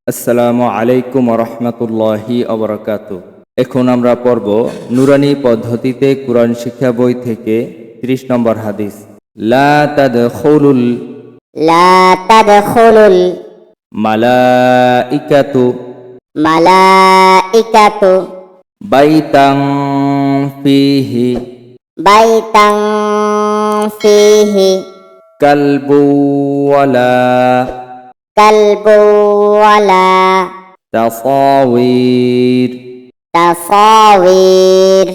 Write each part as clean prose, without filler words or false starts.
আসসালামু আলাইকুম ওয়া রাহমাতুল্লাহি ওয়া বারাকাতুহু। এখন আমরা পড়ব নুরানি পদ্ধতিতে কুরআন শিক্ষা বই থেকে 30 নম্বর হাদিস। লা তাদখুলুল লা তাদখুলুল মালাইকাতু মালাইকাতু বাইতান ফিহি বাইতান ফীহি কালবু ওয়ালা কালবু ওয়ালা তাসাওয়ির। তাসাওয়ির।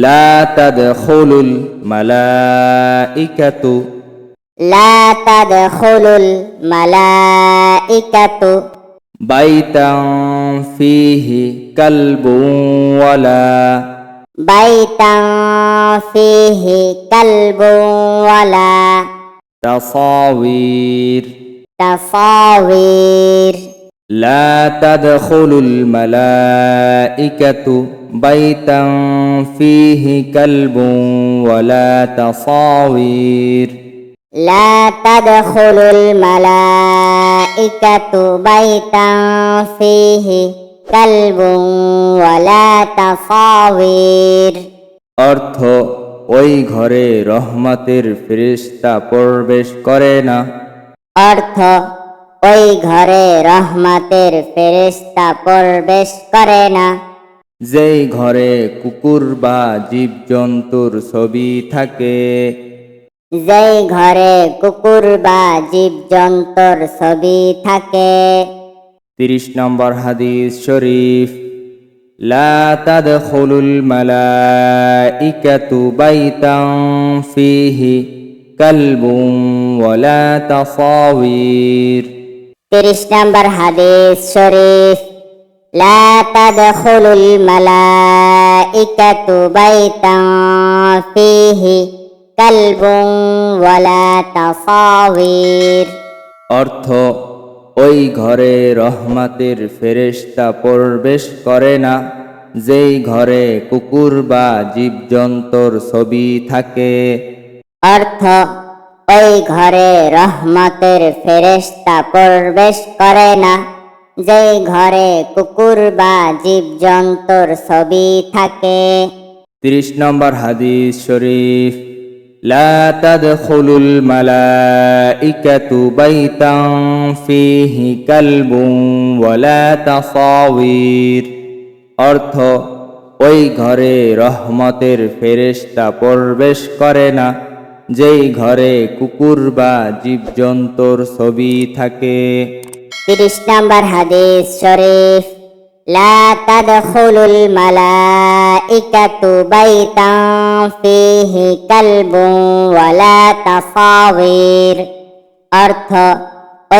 লা তাদখুলুল মালাইকাতু লা তাদখুলুল মালাইকাতু বাইতান ফিহি কালবু ওয়ালা বাইতান ফীহি কালবু ওয়ালা তাসাওয়ির। তাসাওয়ির। লা তাদখুলুল মালাইকাতু বাইতান ফিহি কালবু ওয়ালা তাসাওয়ির। লা তাদখুলুল মালাইকাতু বাইতান ফীহি কালবুন ওয়ালা তাসাওয়ির। অর্থ, ওই ঘরে রহমতের ফেরেশতা প্রবেশ করে না। অর্থ, ওই ঘরে রহমতের ফেরেশতা প্রবেশ করে না। যেই ঘরে কুকুর বা জীবজন্তুর ছবি থাকে। যেই ঘরে কুকুর বা জীবজন্তুর ছবি থাকে। 30 নম্বর হাদিস শরীফ। লা তাদখুলুল মালাইকাতু বাইতান ফিহি কালবুন ওয়ালা তাসাওয়ির। 30 নম্বর হাদিস শরীফ। লা তাদখুলুল মালাইকাতু বাইতান ফীহি কালবুন ওয়ালা তাসাওয়ির। অর্থ, ওই ঘরে রহমতের ফেরেশতা প্রবেশ করে না, যেই ঘরে কুকুর বা জীবজন্তুর ছবি থাকে। অর্থ, ওই ঘরে রহমতের ফেরেশতা প্রবেশ করে না, যেই ঘরে কুকুর বা জীবজন্তুর ছবি থাকে। 30 নম্বর হাদিস শরীফ। লা তাদখুলুল মালাইকাতু বাইতান ফিহি কালবুন ওয়ালা তাসাওয়ির। অর্থ, ওই ঘরে রহমতের ফেরেশতা প্রবেশ করে না, যেই ঘরে কুকুর বা জীবজন্তুর ছবি থাকে। 30 নম্বর হাদিস শরীফ। লা তাদখুলুল মালাইকাতু বাইতান ফীহি কালবুন ওয়ালা তাসাওয়ির। অর্থ,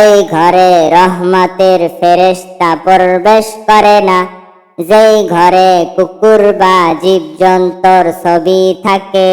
ওই ঘরে রহমতের ফেরেশতা প্রবেশ করে না, যেই ঘরে কুকুর বা জীবজন্তুর ছবি থাকে।